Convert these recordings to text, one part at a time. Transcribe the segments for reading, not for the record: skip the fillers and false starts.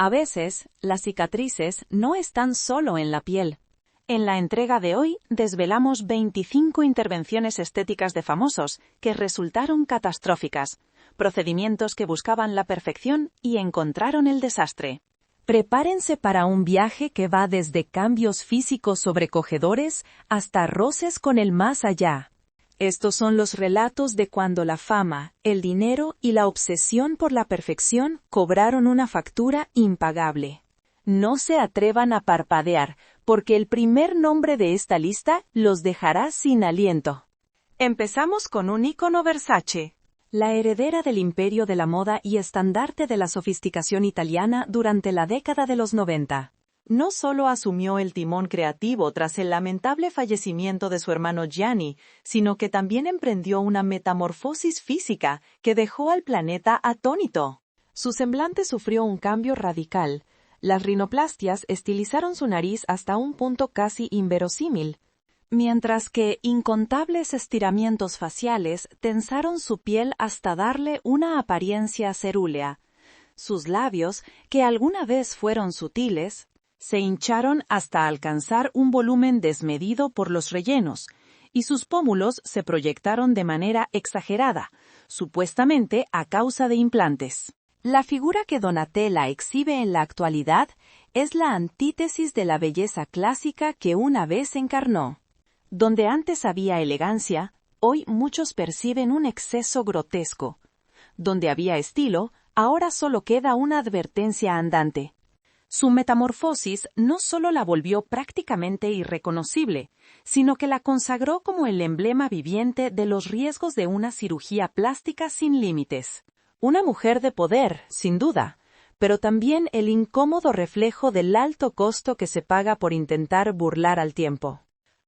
A veces, las cicatrices no están solo en la piel. En la entrega de hoy desvelamos 25 intervenciones estéticas de famosos que resultaron catastróficas, procedimientos que buscaban la perfección y encontraron el desastre. Prepárense para un viaje que va desde cambios físicos sobrecogedores hasta roces con el más allá. Estos son los relatos de cuando la fama, el dinero y la obsesión por la perfección cobraron una factura impagable. No se atrevan a parpadear, porque el primer nombre de esta lista los dejará sin aliento. Empezamos con un ícono Versace. La heredera del imperio de la moda y estandarte de la sofisticación italiana durante la década de los 90. No solo asumió el timón creativo tras el lamentable fallecimiento de su hermano Gianni, sino que también emprendió una metamorfosis física que dejó al planeta atónito. Su semblante sufrió un cambio radical. Las rinoplastias estilizaron su nariz hasta un punto casi inverosímil, mientras que incontables estiramientos faciales tensaron su piel hasta darle una apariencia cerúlea. Sus labios, que alguna vez fueron sutiles, se hincharon hasta alcanzar un volumen desmedido por los rellenos, y sus pómulos se proyectaron de manera exagerada, supuestamente a causa de implantes. La figura que Donatella exhibe en la actualidad es la antítesis de la belleza clásica que una vez encarnó. Donde antes había elegancia, hoy muchos perciben un exceso grotesco. Donde había estilo, ahora solo queda una advertencia andante. Su metamorfosis no solo la volvió prácticamente irreconocible, sino que la consagró como el emblema viviente de los riesgos de una cirugía plástica sin límites. Una mujer de poder, sin duda, pero también el incómodo reflejo del alto costo que se paga por intentar burlar al tiempo.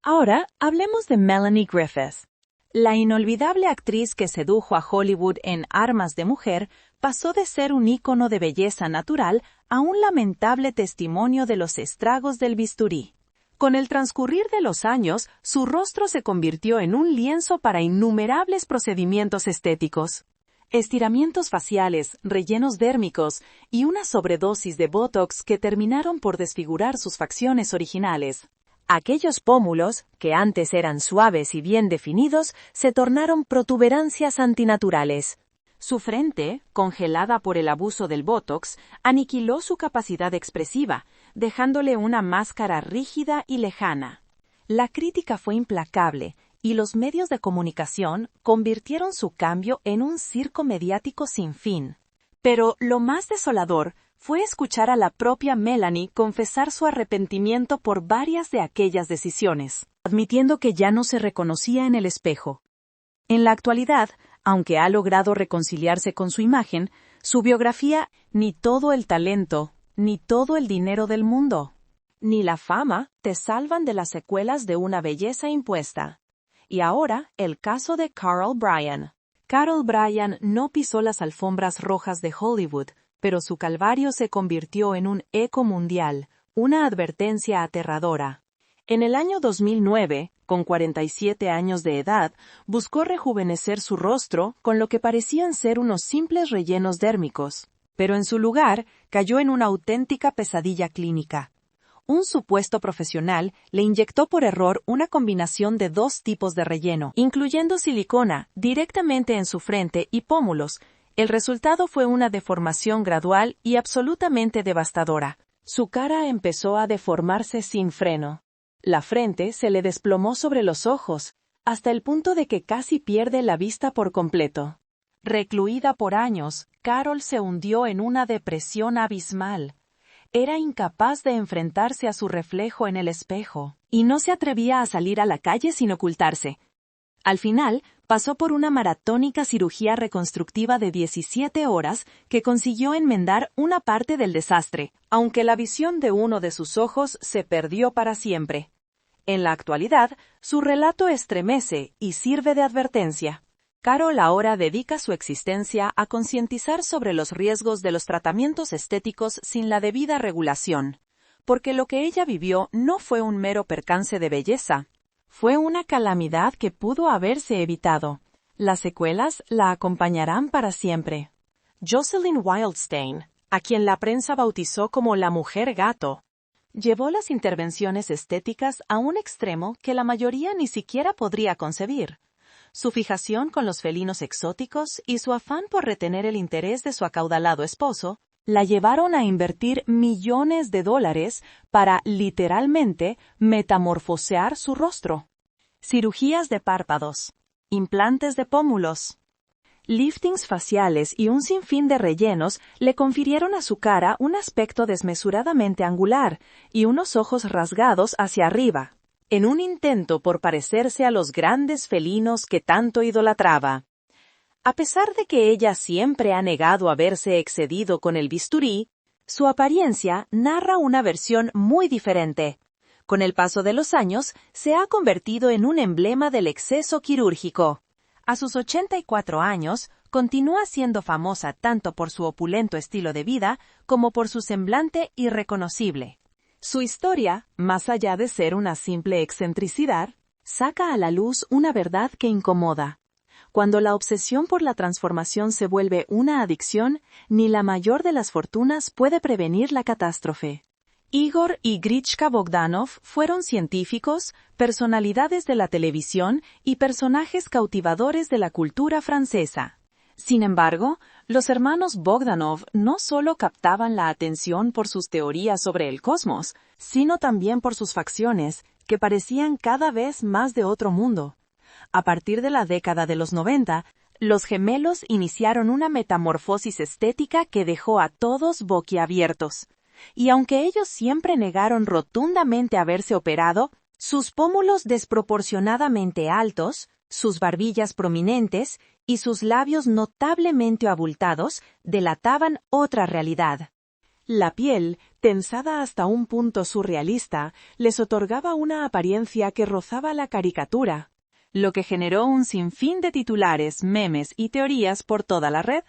Ahora hablemos de Melanie Griffith. La inolvidable actriz que sedujo a Hollywood en Armas de Mujer pasó de ser un ícono de belleza natural a un lamentable testimonio de los estragos del bisturí. Con el transcurrir de los años, su rostro se convirtió en un lienzo para innumerables procedimientos estéticos. Estiramientos faciales, rellenos dérmicos y una sobredosis de Botox que terminaron por desfigurar sus facciones originales. Aquellos pómulos, que antes eran suaves y bien definidos, se tornaron protuberancias antinaturales. Su frente, congelada por el abuso del Botox, aniquiló su capacidad expresiva, dejándole una máscara rígida y lejana. La crítica fue implacable, y los medios de comunicación convirtieron su cambio en un circo mediático sin fin. Pero lo más desolador fue escuchar a la propia Melanie confesar su arrepentimiento por varias de aquellas decisiones, admitiendo que ya no se reconocía en el espejo. En la actualidad, aunque ha logrado reconciliarse con su imagen, su biografía, ni todo el talento, ni todo el dinero del mundo, ni la fama te salvan de las secuelas de una belleza impuesta. Y ahora, el caso de Carol Bryan. Carol Bryan no pisó las alfombras rojas de Hollywood, pero su calvario se convirtió en un eco mundial, una advertencia aterradora. En el año 2009, con 47 años de edad, buscó rejuvenecer su rostro con lo que parecían ser unos simples rellenos dérmicos, pero en su lugar cayó en una auténtica pesadilla clínica. Un supuesto profesional le inyectó por error una combinación de 2 tipos de relleno, incluyendo silicona, directamente en su frente y pómulos. El resultado fue una deformación gradual y absolutamente devastadora. Su cara empezó a deformarse sin freno. La frente se le desplomó sobre los ojos, hasta el punto de que casi pierde la vista por completo. Recluida por años, Carol se hundió en una depresión abismal. Era incapaz de enfrentarse a su reflejo en el espejo, y no se atrevía a salir a la calle sin ocultarse. Al final, pasó por una maratónica cirugía reconstructiva de 17 horas que consiguió enmendar una parte del desastre, aunque la visión de uno de sus ojos se perdió para siempre. En la actualidad, su relato estremece y sirve de advertencia. Carol ahora dedica su existencia a concientizar sobre los riesgos de los tratamientos estéticos sin la debida regulación, porque lo que ella vivió no fue un mero percance de belleza. Fue una calamidad que pudo haberse evitado. Las secuelas la acompañarán para siempre. Jocelyn Wildstein, a quien la prensa bautizó como la mujer gato. Llevó las intervenciones estéticas a un extremo que la mayoría ni siquiera podría concebir. Su fijación con los felinos exóticos y su afán por retener el interés de su acaudalado esposo la llevaron a invertir millones de dólares para, literalmente, metamorfosear su rostro. Cirugías de párpados, implantes de pómulos, liftings faciales y un sinfín de rellenos le confirieron a su cara un aspecto desmesuradamente angular y unos ojos rasgados hacia arriba, en un intento por parecerse a los grandes felinos que tanto idolatraba. A pesar de que ella siempre ha negado haberse excedido con el bisturí, su apariencia narra una versión muy diferente. Con el paso de los años, se ha convertido en un emblema del exceso quirúrgico. A sus 84 años, continúa siendo famosa tanto por su opulento estilo de vida como por su semblante irreconocible. Su historia, más allá de ser una simple excentricidad, saca a la luz una verdad que incomoda. Cuando la obsesión por la transformación se vuelve una adicción, ni la mayor de las fortunas puede prevenir la catástrofe. Igor y Grichka Bogdanov fueron científicos, personalidades de la televisión y personajes cautivadores de la cultura francesa. Sin embargo, los hermanos Bogdanov no solo captaban la atención por sus teorías sobre el cosmos, sino también por sus facciones, que parecían cada vez más de otro mundo. A partir de la década de los 90, los gemelos iniciaron una metamorfosis estética que dejó a todos boquiabiertos. Y aunque ellos siempre negaron rotundamente haberse operado, sus pómulos desproporcionadamente altos, sus barbillas prominentes y sus labios notablemente abultados delataban otra realidad. La piel, tensada hasta un punto surrealista, les otorgaba una apariencia que rozaba la caricatura, lo que generó un sinfín de titulares, memes y teorías por toda la red.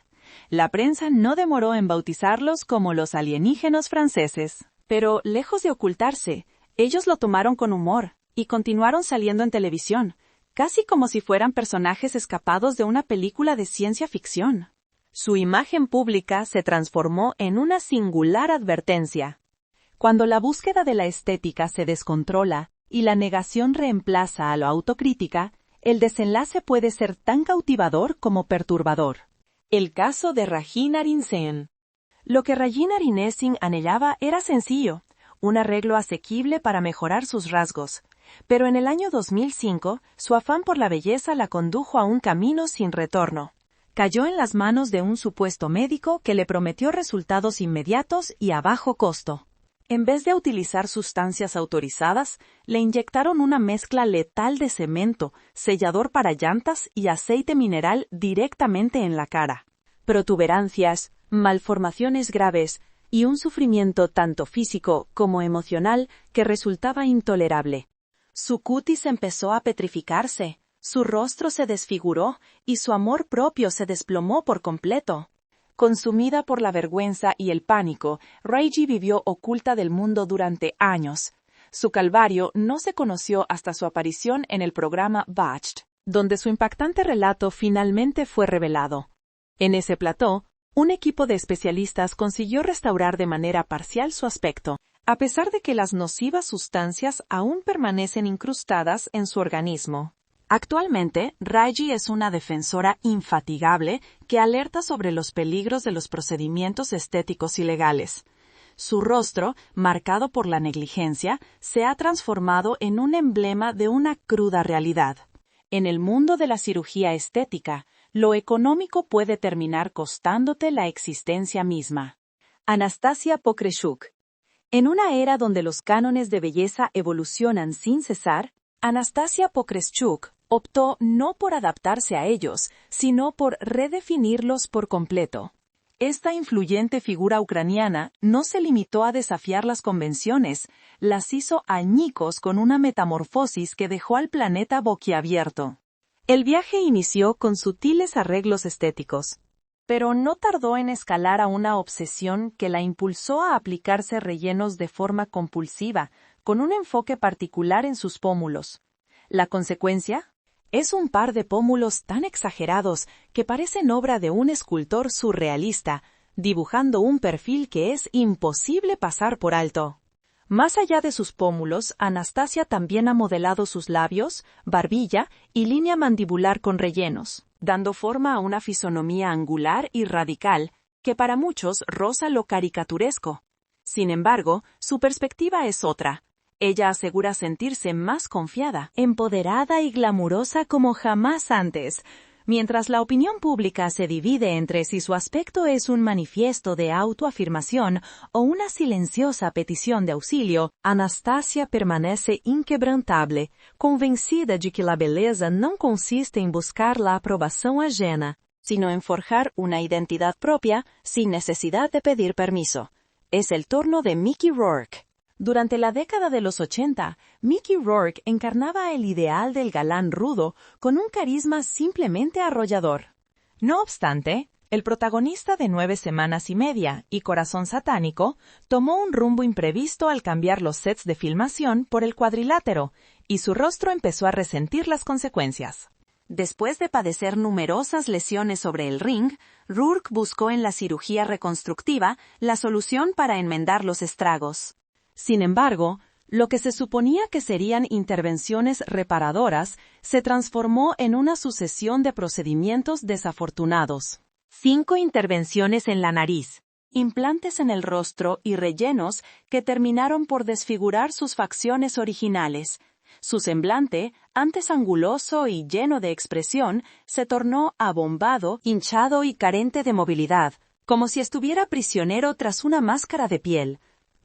La prensa no demoró en bautizarlos como los alienígenas franceses. Pero, lejos de ocultarse, ellos lo tomaron con humor y continuaron saliendo en televisión, casi como si fueran personajes escapados de una película de ciencia ficción. Su imagen pública se transformó en una singular advertencia. Cuando la búsqueda de la estética se descontrola y la negación reemplaza a la autocrítica, el desenlace puede ser tan cautivador como perturbador. El caso de Regine Arinsen. Lo que Regine Arinsen anhelaba era sencillo, un arreglo asequible para mejorar sus rasgos. Pero en el año 2005, su afán por la belleza la condujo a un camino sin retorno. Cayó en las manos de un supuesto médico que le prometió resultados inmediatos y a bajo costo. En vez de utilizar sustancias autorizadas, le inyectaron una mezcla letal de cemento, sellador para llantas y aceite mineral directamente en la cara. Protuberancias, malformaciones graves y un sufrimiento tanto físico como emocional que resultaba intolerable. Su cutis empezó a petrificarse, su rostro se desfiguró y su amor propio se desplomó por completo. Consumida por la vergüenza y el pánico, Reggie vivió oculta del mundo durante años. Su calvario no se conoció hasta su aparición en el programa Batched, donde su impactante relato finalmente fue revelado. En ese plató, un equipo de especialistas consiguió restaurar de manera parcial su aspecto, a pesar de que las nocivas sustancias aún permanecen incrustadas en su organismo. Actualmente, Reggie es una defensora infatigable que alerta sobre los peligros de los procedimientos estéticos ilegales. Su rostro, marcado por la negligencia, se ha transformado en un emblema de una cruda realidad. En el mundo de la cirugía estética, lo económico puede terminar costándote la existencia misma. Anastasia Pokreschuk. En una era donde los cánones de belleza evolucionan sin cesar, Anastasia Pokreschuk optó no por adaptarse a ellos, sino por redefinirlos por completo. Esta influyente figura ucraniana no se limitó a desafiar las convenciones, las hizo añicos con una metamorfosis que dejó al planeta boquiabierto. El viaje inició con sutiles arreglos estéticos, pero no tardó en escalar a una obsesión que la impulsó a aplicarse rellenos de forma compulsiva, con un enfoque particular en sus pómulos. ¿La consecuencia? Es un par de pómulos tan exagerados que parecen obra de un escultor surrealista, dibujando un perfil que es imposible pasar por alto. Más allá de sus pómulos, Anastasia también ha modelado sus labios, barbilla y línea mandibular con rellenos, dando forma a una fisonomía angular y radical que para muchos roza lo caricaturesco. Sin embargo, su perspectiva es otra. Ella asegura sentirse más confiada, empoderada y glamurosa como jamás antes. Mientras la opinión pública se divide entre si su aspecto es un manifiesto de autoafirmación o una silenciosa petición de auxilio, Anastasia permanece inquebrantable, convencida de que la belleza no consiste en buscar la aprobación ajena, sino en forjar una identidad propia sin necesidad de pedir permiso. Es el turno de Mickey Rourke. Durante la década de los 80, Mickey Rourke encarnaba el ideal del galán rudo con un carisma simplemente arrollador. No obstante, el protagonista de 9 semanas y media y Corazón satánico tomó un rumbo imprevisto al cambiar los sets de filmación por el cuadrilátero, y su rostro empezó a resentir las consecuencias. Después de padecer numerosas lesiones sobre el ring, Rourke buscó en la cirugía reconstructiva la solución para enmendar los estragos. Sin embargo, lo que se suponía que serían intervenciones reparadoras se transformó en una sucesión de procedimientos desafortunados. 5 intervenciones en la nariz, implantes en el rostro y rellenos que terminaron por desfigurar sus facciones originales. Su semblante, antes anguloso y lleno de expresión, se tornó abombado, hinchado y carente de movilidad, como si estuviera prisionero tras una máscara de piel.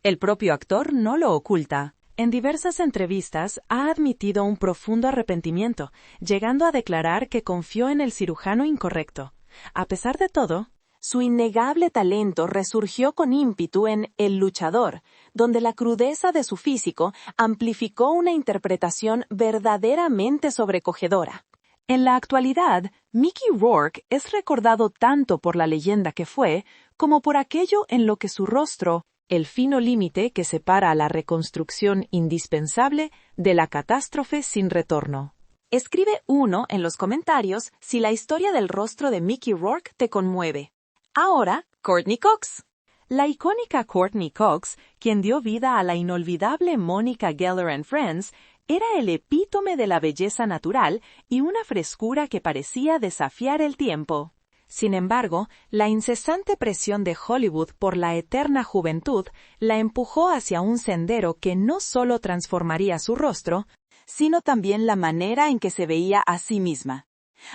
El propio actor no lo oculta. En diversas entrevistas ha admitido un profundo arrepentimiento, llegando a declarar que confió en el cirujano incorrecto. A pesar de todo, su innegable talento resurgió con ímpetu en El luchador, donde la crudeza de su físico amplificó una interpretación verdaderamente sobrecogedora. En la actualidad, Mickey Rourke es recordado tanto por la leyenda que fue, como por aquello en lo que su rostro, el fino límite que separa a la reconstrucción indispensable de la catástrofe sin retorno. Escribe uno en los comentarios si la historia del rostro de Mickey Rourke te conmueve. Ahora, Courteney Cox. La icónica Courteney Cox, quien dio vida a la inolvidable Monica Geller en Friends, era el epítome de la belleza natural y una frescura que parecía desafiar el tiempo. Sin embargo, la incesante presión de Hollywood por la eterna juventud la empujó hacia un sendero que no solo transformaría su rostro, sino también la manera en que se veía a sí misma.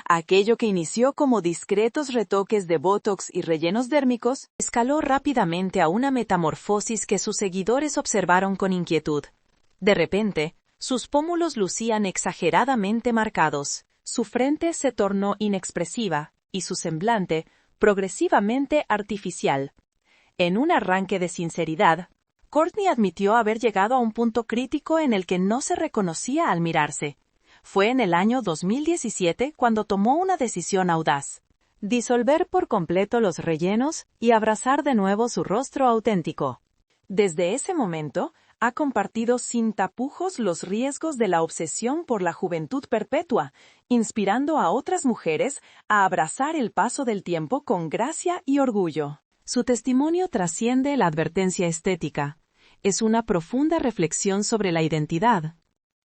Aquello que inició como discretos retoques de botox y rellenos dérmicos, escaló rápidamente a una metamorfosis que sus seguidores observaron con inquietud. De repente, sus pómulos lucían exageradamente marcados, su frente se tornó inexpresiva, y su semblante progresivamente artificial. En un arranque de sinceridad, Courteney admitió haber llegado a un punto crítico en el que no se reconocía al mirarse. Fue en el año 2017 cuando tomó una decisión audaz: disolver por completo los rellenos y abrazar de nuevo su rostro auténtico. Desde ese momento, ha compartido sin tapujos los riesgos de la obsesión por la juventud perpetua, inspirando a otras mujeres a abrazar el paso del tiempo con gracia y orgullo. Su testimonio trasciende la advertencia estética. Es una profunda reflexión sobre la identidad,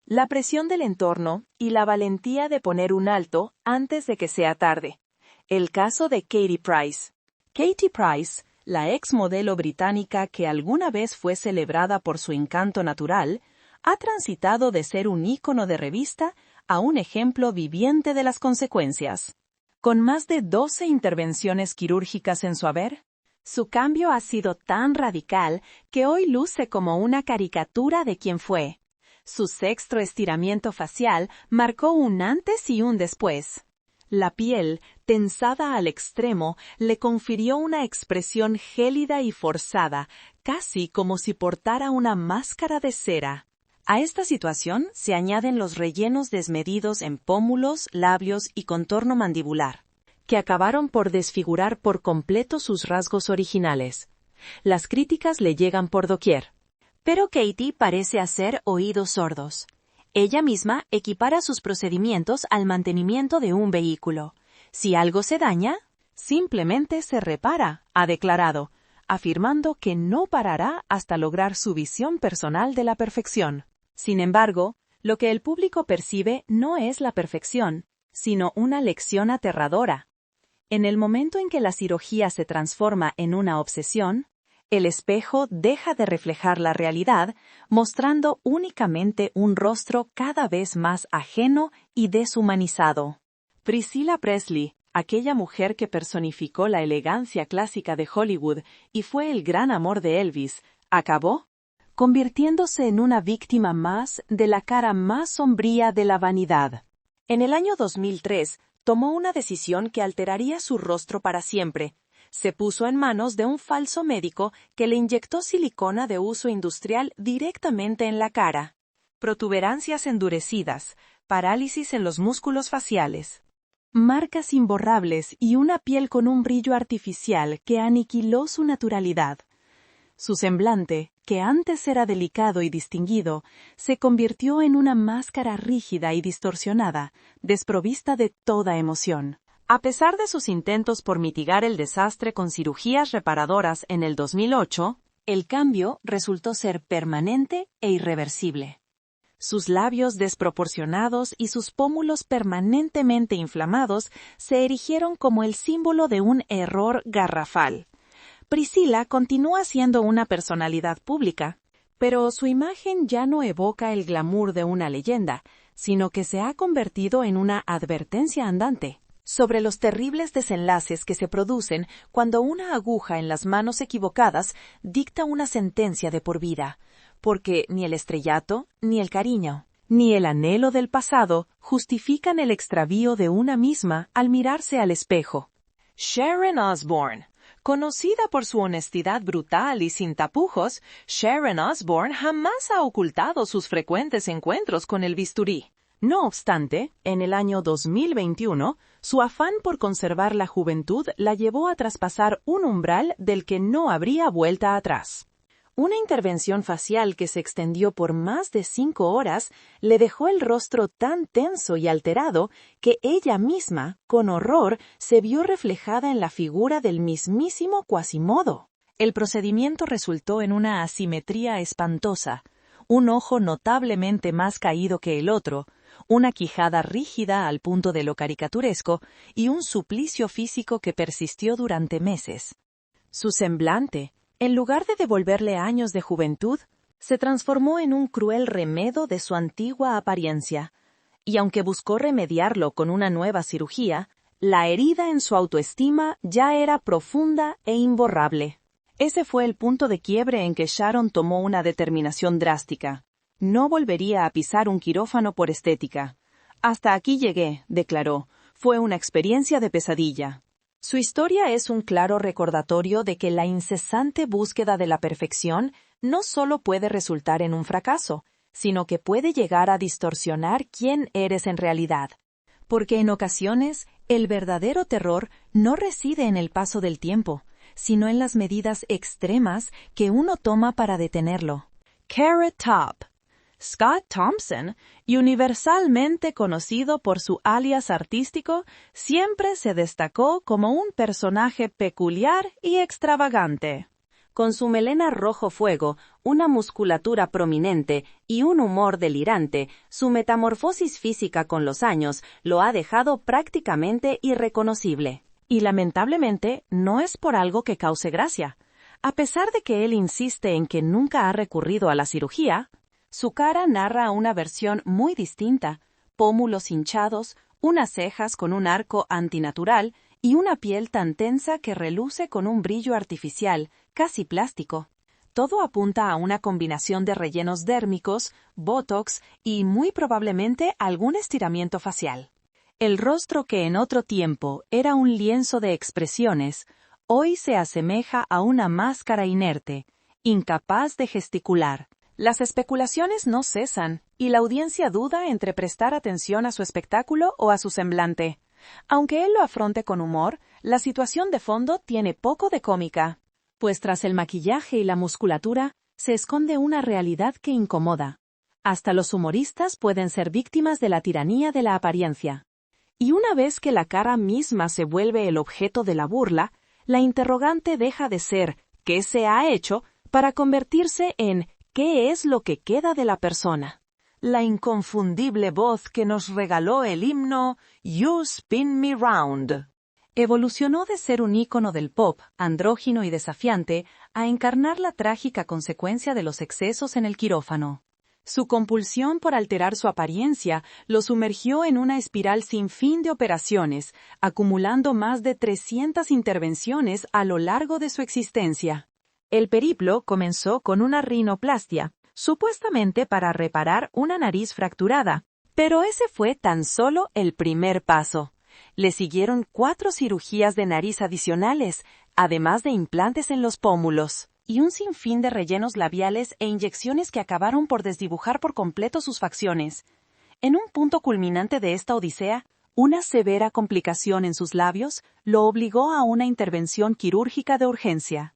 la presión del entorno y la valentía de poner un alto antes de que sea tarde. El caso de Katie Price. Katie Price, la ex modelo británica que alguna vez fue celebrada por su encanto natural, ha transitado de ser un ícono de revista a un ejemplo viviente de las consecuencias. Con más de 12 intervenciones quirúrgicas en su haber, su cambio ha sido tan radical que hoy luce como una caricatura de quien fue. Su sexto estiramiento facial marcó un antes y un después. La piel, tensada al extremo, le confirió una expresión gélida y forzada, casi como si portara una máscara de cera. A esta situación se añaden los rellenos desmedidos en pómulos, labios y contorno mandibular, que acabaron por desfigurar por completo sus rasgos originales. Las críticas le llegan por doquier. Pero Katie parece hacer oídos sordos. Ella misma equipara sus procedimientos al mantenimiento de un vehículo. Si algo se daña, Simplemente se repara, ha declarado, afirmando que no parará hasta lograr su visión personal de la perfección. Sin embargo, lo que el público percibe no es la perfección, sino una lección aterradora. En el momento en que la cirugía se transforma en una obsesión, el espejo deja de reflejar la realidad, mostrando únicamente un rostro cada vez más ajeno y deshumanizado. Priscilla Presley, aquella mujer que personificó la elegancia clásica de Hollywood y fue el gran amor de Elvis, acabó convirtiéndose en una víctima más de la cara más sombría de la vanidad. En el año 2003, tomó una decisión que alteraría su rostro para siempre. Se puso en manos de un falso médico que le inyectó silicona de uso industrial directamente en la cara. Protuberancias endurecidas, parálisis en los músculos faciales, marcas imborrables y una piel con un brillo artificial que aniquiló su naturalidad. Su semblante, que antes era delicado y distinguido, se convirtió en una máscara rígida y distorsionada, desprovista de toda emoción. A pesar de sus intentos por mitigar el desastre con cirugías reparadoras en el 2008, el cambio resultó ser permanente e irreversible. Sus labios desproporcionados y sus pómulos permanentemente inflamados se erigieron como el símbolo de un error garrafal. Priscilla continúa siendo una personalidad pública, pero su imagen ya no evoca el glamour de una leyenda, sino que se ha convertido en una advertencia andante sobre los terribles desenlaces que se producen cuando una aguja en las manos equivocadas dicta una sentencia de por vida, porque ni el estrellato, ni el cariño, ni el anhelo del pasado justifican el extravío de una misma al mirarse al espejo. Sharon Osbourne. Conocida por su honestidad brutal y sin tapujos, Sharon Osbourne jamás ha ocultado sus frecuentes encuentros con el bisturí. No obstante, en el año 2021, su afán por conservar la juventud la llevó a traspasar un umbral del que no habría vuelta atrás. Una intervención facial que se extendió por más de 5 horas le dejó el rostro tan tenso y alterado que ella misma, con horror, se vio reflejada en la figura del mismísimo Quasimodo. El procedimiento resultó en una asimetría espantosa, un ojo notablemente más caído que el otro, una quijada rígida al punto de lo caricaturesco y un suplicio físico que persistió durante meses. Su semblante, en lugar de devolverle años de juventud, se transformó en un cruel remedo de su antigua apariencia, y aunque buscó remediarlo con una nueva cirugía, la herida en su autoestima ya era profunda e imborrable. Ese fue el punto de quiebre en que Sharon tomó una determinación drástica. No volvería a pisar un quirófano por estética. Hasta aquí llegué, declaró. Fue una experiencia de pesadilla. Su historia es un claro recordatorio de que la incesante búsqueda de la perfección no solo puede resultar en un fracaso, sino que puede llegar a distorsionar quién eres en realidad. Porque en ocasiones, el verdadero terror no reside en el paso del tiempo, sino en las medidas extremas que uno toma para detenerlo. Carrot Top. Scott Thompson, universalmente conocido por su alias artístico, siempre se destacó como un personaje peculiar y extravagante. Con su melena rojo fuego, una musculatura prominente y un humor delirante, su metamorfosis física con los años lo ha dejado prácticamente irreconocible. Y lamentablemente, no es por algo que cause gracia. A pesar de que él insiste en que nunca ha recurrido a la cirugía, su cara narra una versión muy distinta: pómulos hinchados, unas cejas con un arco antinatural y una piel tan tensa que reluce con un brillo artificial, casi plástico. Todo apunta a una combinación de rellenos dérmicos, botox y muy probablemente algún estiramiento facial. El rostro que en otro tiempo era un lienzo de expresiones, hoy se asemeja a una máscara inerte, incapaz de gesticular. Las especulaciones no cesan, y la audiencia duda entre prestar atención a su espectáculo o a su semblante. Aunque él lo afronte con humor, la situación de fondo tiene poco de cómica, pues tras el maquillaje y la musculatura se esconde una realidad que incomoda. Hasta los humoristas pueden ser víctimas de la tiranía de la apariencia. Y una vez que la cara misma se vuelve el objeto de la burla, la interrogante deja de ser ¿qué se ha hecho? Para convertirse en ¿qué es lo que queda de la persona? La inconfundible voz que nos regaló el himno You Spin Me Round evolucionó de ser un ícono del pop, andrógino y desafiante, a encarnar la trágica consecuencia de los excesos en el quirófano. Su compulsión por alterar su apariencia lo sumergió en una espiral sin fin de operaciones, acumulando más de 300 intervenciones a lo largo de su existencia. El periplo comenzó con una rinoplastia, supuestamente para reparar una nariz fracturada, pero ese fue tan solo el primer paso. Le siguieron 4 cirugías de nariz adicionales, además de implantes en los pómulos, y un sinfín de rellenos labiales e inyecciones que acabaron por desdibujar por completo sus facciones. En un punto culminante de esta odisea, una severa complicación en sus labios lo obligó a una intervención quirúrgica de urgencia.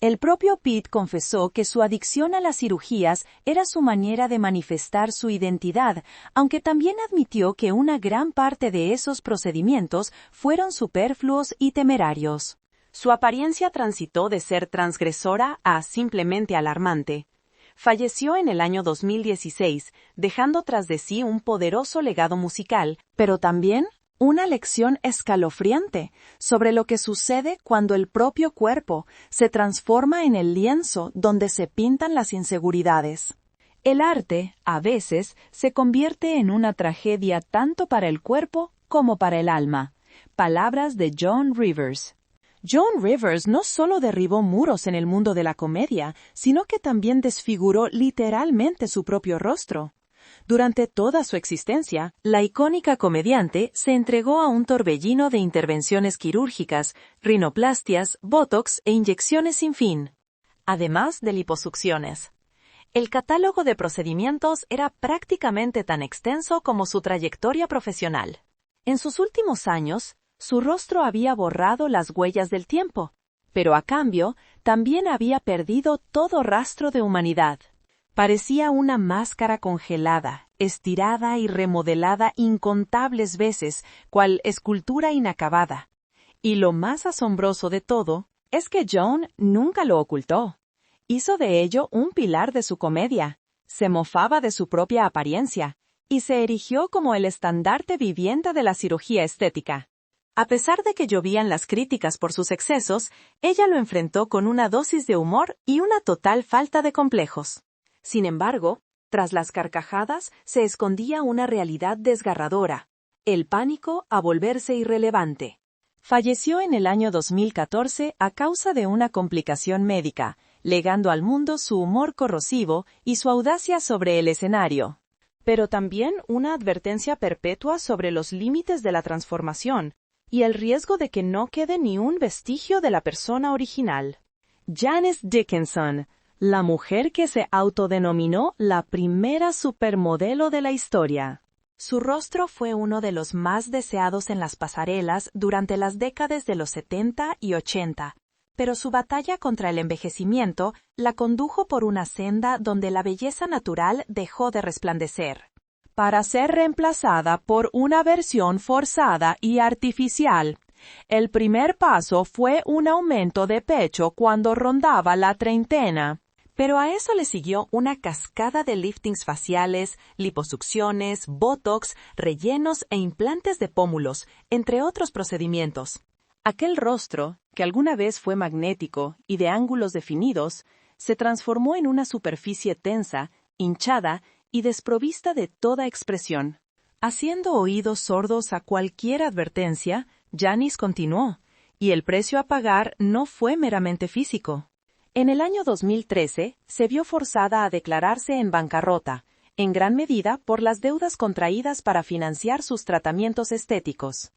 El propio Pete confesó que su adicción a las cirugías era su manera de manifestar su identidad, aunque también admitió que una gran parte de esos procedimientos fueron superfluos y temerarios. Su apariencia transitó de ser transgresora a simplemente alarmante. Falleció en el año 2016, dejando tras de sí un poderoso legado musical, pero también una lección escalofriante sobre lo que sucede cuando el propio cuerpo se transforma en el lienzo donde se pintan las inseguridades. El arte, a veces, se convierte en una tragedia tanto para el cuerpo como para el alma. Palabras de Joan Rivers. Joan Rivers no solo derribó muros en el mundo de la comedia, sino que también desfiguró literalmente su propio rostro. Durante toda su existencia, la icónica comediante se entregó a un torbellino de intervenciones quirúrgicas, rinoplastias, botox e inyecciones sin fin, además de liposucciones. El catálogo de procedimientos era prácticamente tan extenso como su trayectoria profesional. En sus últimos años, su rostro había borrado las huellas del tiempo, pero a cambio también había perdido todo rastro de humanidad. Parecía una máscara congelada, estirada y remodelada incontables veces, cual escultura inacabada. Y lo más asombroso de todo es que Joan nunca lo ocultó. Hizo de ello un pilar de su comedia, se mofaba de su propia apariencia, y se erigió como el estandarte viviente de la cirugía estética. A pesar de que llovían las críticas por sus excesos, ella lo enfrentó con una dosis de humor y una total falta de complejos. Sin embargo, tras las carcajadas se escondía una realidad desgarradora, el pánico a volverse irrelevante. Falleció en el año 2014 a causa de una complicación médica, legando al mundo su humor corrosivo y su audacia sobre el escenario. Pero también una advertencia perpetua sobre los límites de la transformación y el riesgo de que no quede ni un vestigio de la persona original. Janice Dickinson, la mujer que se autodenominó la primera supermodelo de la historia. Su rostro fue uno de los más deseados en las pasarelas durante las décadas de los 70 y 80, pero su batalla contra el envejecimiento la condujo por una senda donde la belleza natural dejó de resplandecer, para ser reemplazada por una versión forzada y artificial. El primer paso fue un aumento de pecho cuando rondaba la treintena. Pero a eso le siguió una cascada de liftings faciales, liposucciones, botox, rellenos e implantes de pómulos, entre otros procedimientos. Aquel rostro, que alguna vez fue magnético y de ángulos definidos, se transformó en una superficie tensa, hinchada y desprovista de toda expresión. Haciendo oídos sordos a cualquier advertencia, Janice continuó, y el precio a pagar no fue meramente físico. En el año 2013, se vio forzada a declararse en bancarrota, en gran medida por las deudas contraídas para financiar sus tratamientos estéticos.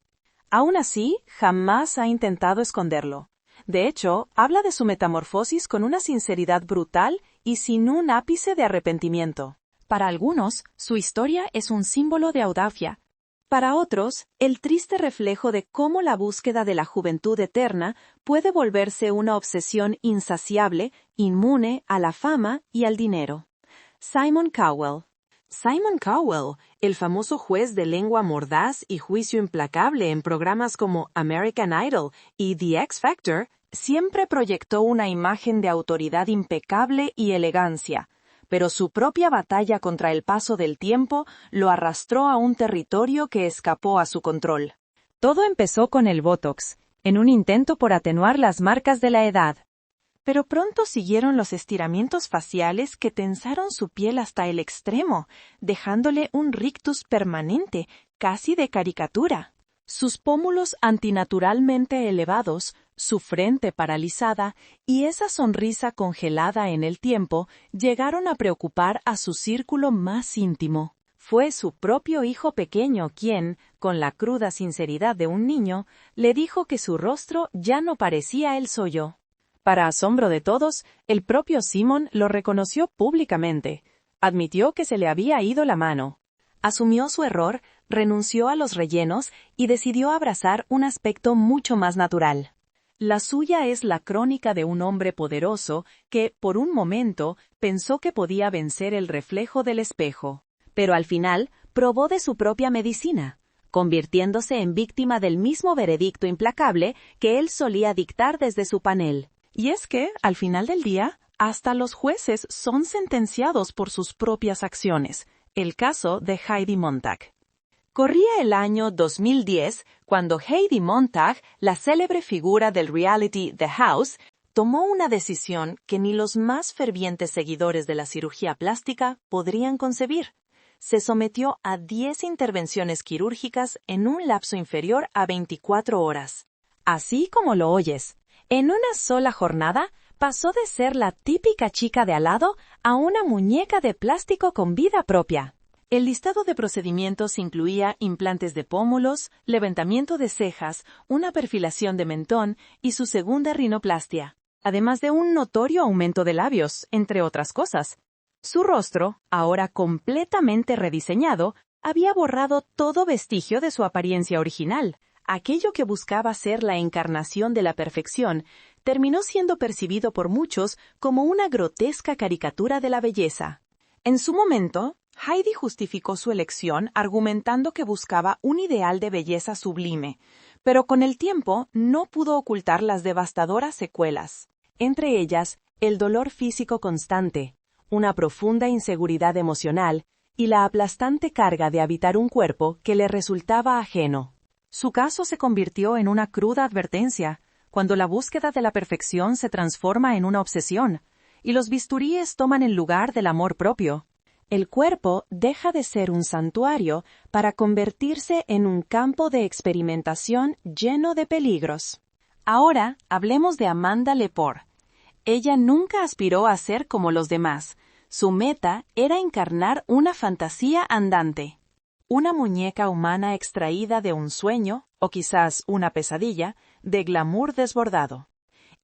Aún así, jamás ha intentado esconderlo. De hecho, habla de su metamorfosis con una sinceridad brutal y sin un ápice de arrepentimiento. Para algunos, su historia es un símbolo de audacia. Para otros, el triste reflejo de cómo la búsqueda de la juventud eterna puede volverse una obsesión insaciable, inmune a la fama y al dinero. Simon Cowell. Simon Cowell, el famoso juez de lengua mordaz y juicio implacable en programas como American Idol y The X Factor, siempre proyectó una imagen de autoridad impecable y elegancia, pero su propia batalla contra el paso del tiempo lo arrastró a un territorio que escapó a su control. Todo empezó con el Botox, en un intento por atenuar las marcas de la edad. Pero pronto siguieron los estiramientos faciales que tensaron su piel hasta el extremo, dejándole un rictus permanente, casi de caricatura. Sus pómulos antinaturalmente elevados, su frente paralizada y esa sonrisa congelada en el tiempo llegaron a preocupar a su círculo más íntimo. Fue su propio hijo pequeño quien, con la cruda sinceridad de un niño, le dijo que su rostro ya no parecía el suyo. Para asombro de todos, el propio Simon lo reconoció públicamente. Admitió que se le había ido la mano. Asumió su error, renunció a los rellenos y decidió abrazar un aspecto mucho más natural. La suya es la crónica de un hombre poderoso que, por un momento, pensó que podía vencer el reflejo del espejo. Pero al final, probó de su propia medicina, convirtiéndose en víctima del mismo veredicto implacable que él solía dictar desde su panel. Y es que, al final del día, hasta los jueces son sentenciados por sus propias acciones. El caso de Heidi Montag. Corría el año 2010 cuando Heidi Montag, la célebre figura del reality The House, tomó una decisión que ni los más fervientes seguidores de la cirugía plástica podrían concebir. Se sometió a 10 intervenciones quirúrgicas en un lapso inferior a 24 horas. Así como lo oyes. En una sola jornada, pasó de ser la típica chica de al lado a una muñeca de plástico con vida propia. El listado de procedimientos incluía implantes de pómulos, levantamiento de cejas, una perfilación de mentón y su segunda rinoplastia, además de un notorio aumento de labios, entre otras cosas. Su rostro, ahora completamente rediseñado, había borrado todo vestigio de su apariencia original. Aquello que buscaba ser la encarnación de la perfección terminó siendo percibido por muchos como una grotesca caricatura de la belleza. En su momento, Heidi justificó su elección argumentando que buscaba un ideal de belleza sublime, pero con el tiempo no pudo ocultar las devastadoras secuelas, entre ellas el dolor físico constante, una profunda inseguridad emocional y la aplastante carga de habitar un cuerpo que le resultaba ajeno. Su caso se convirtió en una cruda advertencia, cuando la búsqueda de la perfección se transforma en una obsesión, y los bisturíes toman el lugar del amor propio. El cuerpo deja de ser un santuario para convertirse en un campo de experimentación lleno de peligros. Ahora hablemos de Amanda Lepore. Ella nunca aspiró a ser como los demás. Su meta era encarnar una fantasía andante. Una muñeca humana extraída de un sueño, o quizás una pesadilla, de glamour desbordado.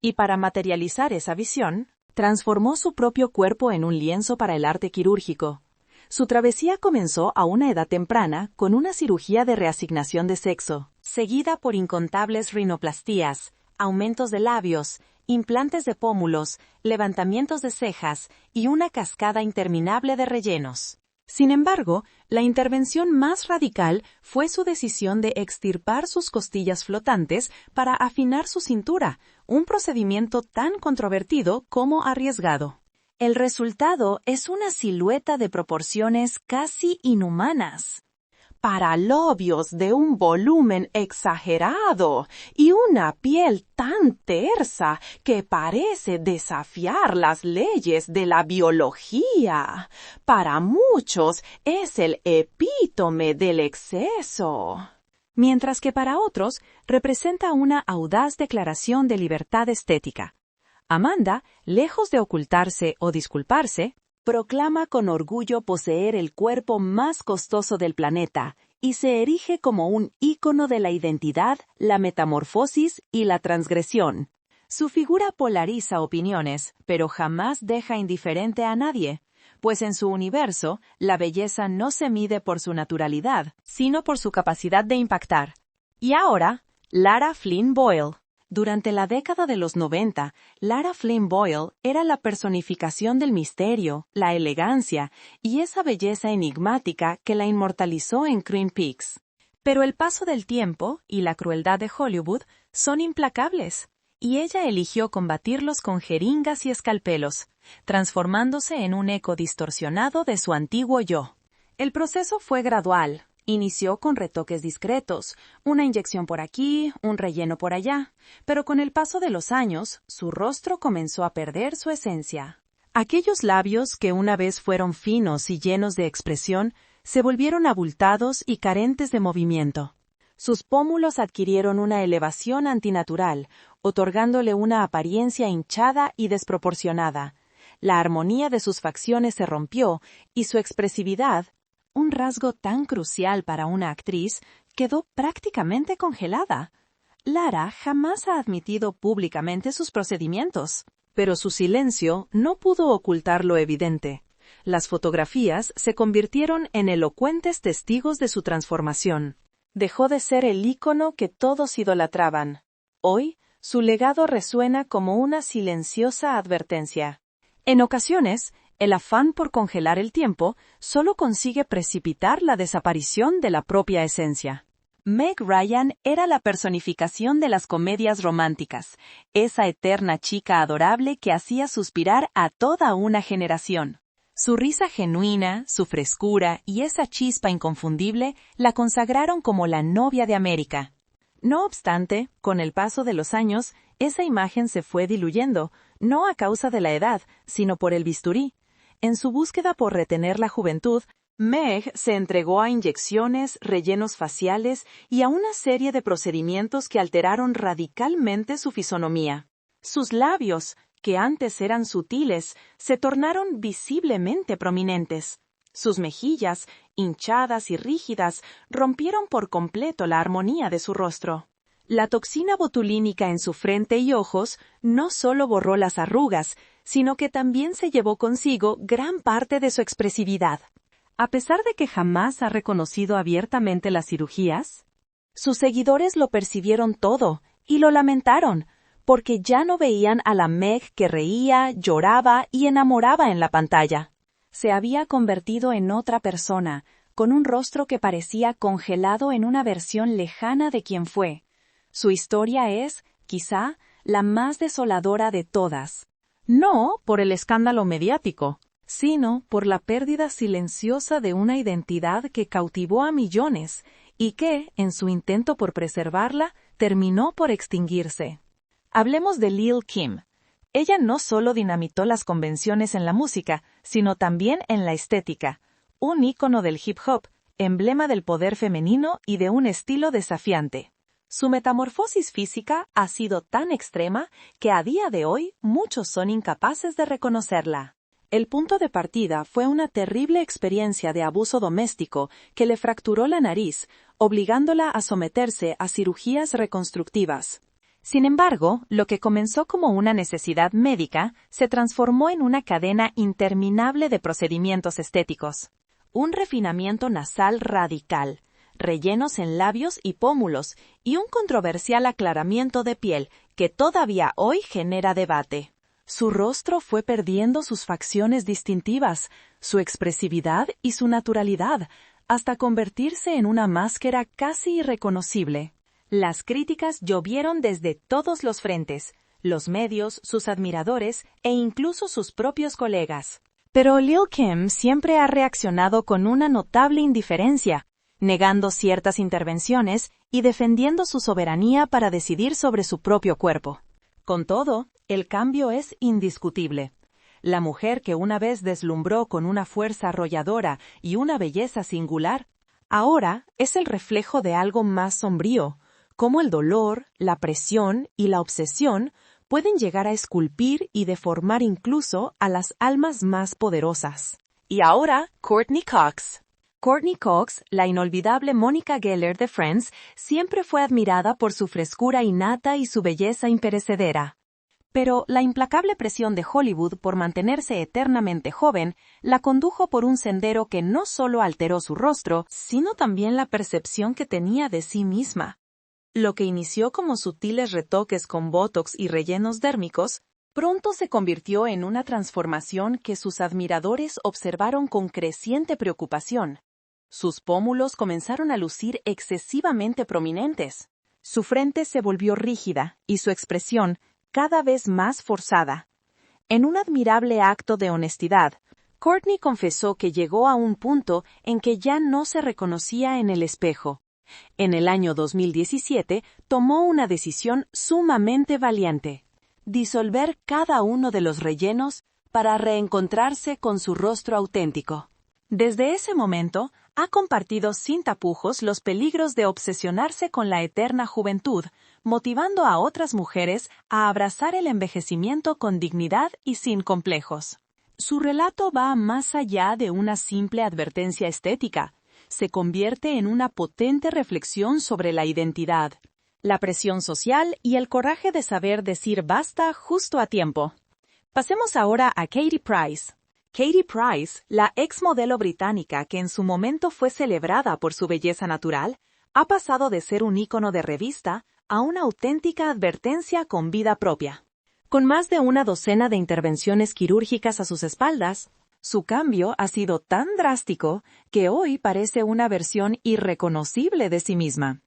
Y para materializar esa visión, transformó su propio cuerpo en un lienzo para el arte quirúrgico. Su travesía comenzó a una edad temprana con una cirugía de reasignación de sexo, seguida por incontables rinoplastías, aumentos de labios, implantes de pómulos, levantamientos de cejas y una cascada interminable de rellenos. Sin embargo, la intervención más radical fue su decisión de extirpar sus costillas flotantes para afinar su cintura, un procedimiento tan controvertido como arriesgado. El resultado es una silueta de proporciones casi inhumanas. Para labios de un volumen exagerado y una piel tan tersa que parece desafiar las leyes de la biología. Para muchos es el epítome del exceso. Mientras que para otros representa una audaz declaración de libertad estética. Amanda, lejos de ocultarse o disculparse, proclama con orgullo poseer el cuerpo más costoso del planeta y se erige como un ícono de la identidad, la metamorfosis y la transgresión. Su figura polariza opiniones, pero jamás deja indiferente a nadie, pues en su universo, la belleza no se mide por su naturalidad, sino por su capacidad de impactar. Y ahora, Lara Flynn Boyle. Durante la década de los 90, Lara Flynn Boyle era la personificación del misterio, la elegancia y esa belleza enigmática que la inmortalizó en Twin Peaks. Pero el paso del tiempo y la crueldad de Hollywood son implacables, y ella eligió combatirlos con jeringas y escalpelos, transformándose en un eco distorsionado de su antiguo yo. El proceso fue gradual. Inició con retoques discretos, una inyección por aquí, un relleno por allá, pero con el paso de los años, su rostro comenzó a perder su esencia. Aquellos labios que una vez fueron finos y llenos de expresión, se volvieron abultados y carentes de movimiento. Sus pómulos adquirieron una elevación antinatural, otorgándole una apariencia hinchada y desproporcionada. La armonía de sus facciones se rompió y su expresividad, un rasgo tan crucial para una actriz, quedó prácticamente congelada. Lara jamás ha admitido públicamente sus procedimientos, pero su silencio no pudo ocultar lo evidente. Las fotografías se convirtieron en elocuentes testigos de su transformación. Dejó de ser el ícono que todos idolatraban. Hoy, su legado resuena como una silenciosa advertencia. En ocasiones, el afán por congelar el tiempo solo consigue precipitar la desaparición de la propia esencia. Meg Ryan era la personificación de las comedias románticas, esa eterna chica adorable que hacía suspirar a toda una generación. Su risa genuina, su frescura y esa chispa inconfundible la consagraron como la novia de América. No obstante, con el paso de los años, esa imagen se fue diluyendo, no a causa de la edad, sino por el bisturí. En su búsqueda por retener la juventud, Meg se entregó a inyecciones, rellenos faciales y a una serie de procedimientos que alteraron radicalmente su fisonomía. Sus labios, que antes eran sutiles, se tornaron visiblemente prominentes. Sus mejillas, hinchadas y rígidas, rompieron por completo la armonía de su rostro. La toxina botulínica en su frente y ojos no solo borró las arrugas, sino que también se llevó consigo gran parte de su expresividad. A pesar de que jamás ha reconocido abiertamente las cirugías, sus seguidores lo percibieron todo y lo lamentaron, porque ya no veían a la Meg que reía, lloraba y enamoraba en la pantalla. Se había convertido en otra persona, con un rostro que parecía congelado en una versión lejana de quien fue. Su historia es, quizá, la más desoladora de todas. No por el escándalo mediático, sino por la pérdida silenciosa de una identidad que cautivó a millones y que, en su intento por preservarla, terminó por extinguirse. Hablemos de Lil' Kim. Ella no solo dinamitó las convenciones en la música, sino también en la estética. Un ícono del hip hop, emblema del poder femenino y de un estilo desafiante. Su metamorfosis física ha sido tan extrema que a día de hoy muchos son incapaces de reconocerla. El punto de partida fue una terrible experiencia de abuso doméstico que le fracturó la nariz, obligándola a someterse a cirugías reconstructivas. Sin embargo, lo que comenzó como una necesidad médica se transformó en una cadena interminable de procedimientos estéticos. Un refinamiento nasal radical, rellenos en labios y pómulos, y un controversial aclaramiento de piel que todavía hoy genera debate. Su rostro fue perdiendo sus facciones distintivas, su expresividad y su naturalidad, hasta convertirse en una máscara casi irreconocible. Las críticas llovieron desde todos los frentes, los medios, sus admiradores e incluso sus propios colegas. Pero Lil' Kim siempre ha reaccionado con una notable indiferencia, negando ciertas intervenciones y defendiendo su soberanía para decidir sobre su propio cuerpo. Con todo, el cambio es indiscutible. La mujer que una vez deslumbró con una fuerza arrolladora y una belleza singular, ahora es el reflejo de algo más sombrío, cómo el dolor, la presión y la obsesión pueden llegar a esculpir y deformar incluso a las almas más poderosas. Y ahora, Courteney Cox. Courteney Cox, la inolvidable Monica Geller de Friends, siempre fue admirada por su frescura innata y su belleza imperecedera. Pero la implacable presión de Hollywood por mantenerse eternamente joven la condujo por un sendero que no solo alteró su rostro, sino también la percepción que tenía de sí misma. Lo que inició como sutiles retoques con botox y rellenos dérmicos, pronto se convirtió en una transformación que sus admiradores observaron con creciente preocupación. Sus pómulos comenzaron a lucir excesivamente prominentes. Su frente se volvió rígida y su expresión cada vez más forzada. En un admirable acto de honestidad, Kourtney confesó que llegó a un punto en que ya no se reconocía en el espejo. En el año 2017 tomó una decisión sumamente valiente: disolver cada uno de los rellenos para reencontrarse con su rostro auténtico. Desde ese momento, ha compartido sin tapujos los peligros de obsesionarse con la eterna juventud, motivando a otras mujeres a abrazar el envejecimiento con dignidad y sin complejos. Su relato va más allá de una simple advertencia estética. Se convierte en una potente reflexión sobre la identidad, la presión social y el coraje de saber decir basta justo a tiempo. Pasemos ahora a Katie Price. Katie Price, la exmodelo británica que en su momento fue celebrada por su belleza natural, ha pasado de ser un ícono de revista a una auténtica advertencia con vida propia. Con más de una docena de intervenciones quirúrgicas a sus espaldas, su cambio ha sido tan drástico que hoy parece una versión irreconocible de sí misma.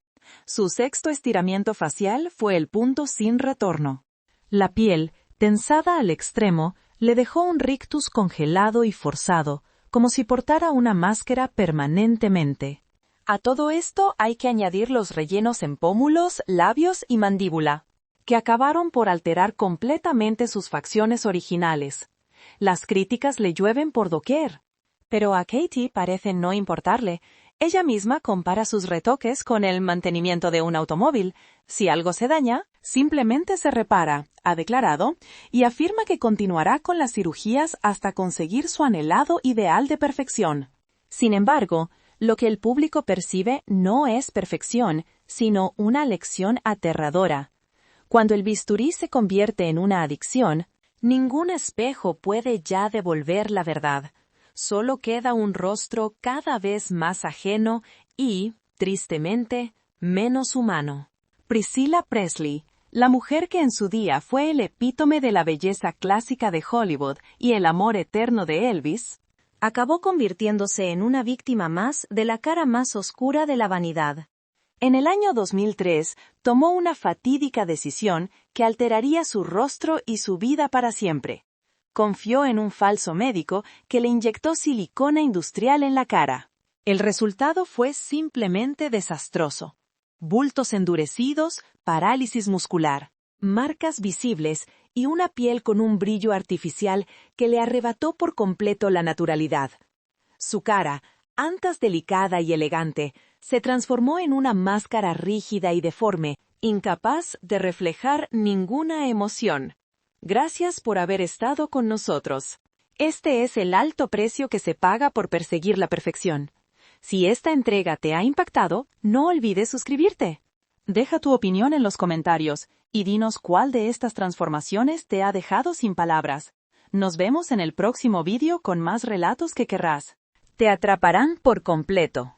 Su sexto estiramiento facial fue el punto sin retorno. La piel, tensada al extremo, le dejó un rictus congelado y forzado, como si portara una máscara permanentemente. A todo esto hay que añadir los rellenos en pómulos, labios y mandíbula, que acabaron por alterar completamente sus facciones originales. Las críticas le llueven por doquier, pero a Katie parece no importarle. Ella misma compara sus retoques con el mantenimiento de un automóvil. Si algo se daña, simplemente se repara, ha declarado, y afirma que continuará con las cirugías hasta conseguir su anhelado ideal de perfección. Sin embargo, lo que el público percibe no es perfección, sino una lección aterradora. Cuando el bisturí se convierte en una adicción, ningún espejo puede ya devolver la verdad. Solo queda un rostro cada vez más ajeno y, tristemente, menos humano. Priscilla Presley, la mujer que en su día fue el epítome de la belleza clásica de Hollywood y el amor eterno de Elvis, acabó convirtiéndose en una víctima más de la cara más oscura de la vanidad. En el año 2003, tomó una fatídica decisión que alteraría su rostro y su vida para siempre. Confió en un falso médico que le inyectó silicona industrial en la cara. El resultado fue simplemente desastroso. Bultos endurecidos, parálisis muscular, marcas visibles y una piel con un brillo artificial que le arrebató por completo la naturalidad. Su cara, antes delicada y elegante, se transformó en una máscara rígida y deforme, incapaz de reflejar ninguna emoción. Gracias por haber estado con nosotros. Este es el alto precio que se paga por perseguir la perfección. Si esta entrega te ha impactado, no olvides suscribirte. Deja tu opinión en los comentarios y dinos cuál de estas transformaciones te ha dejado sin palabras. Nos vemos en el próximo vídeo con más relatos que querrás. Te atraparán por completo.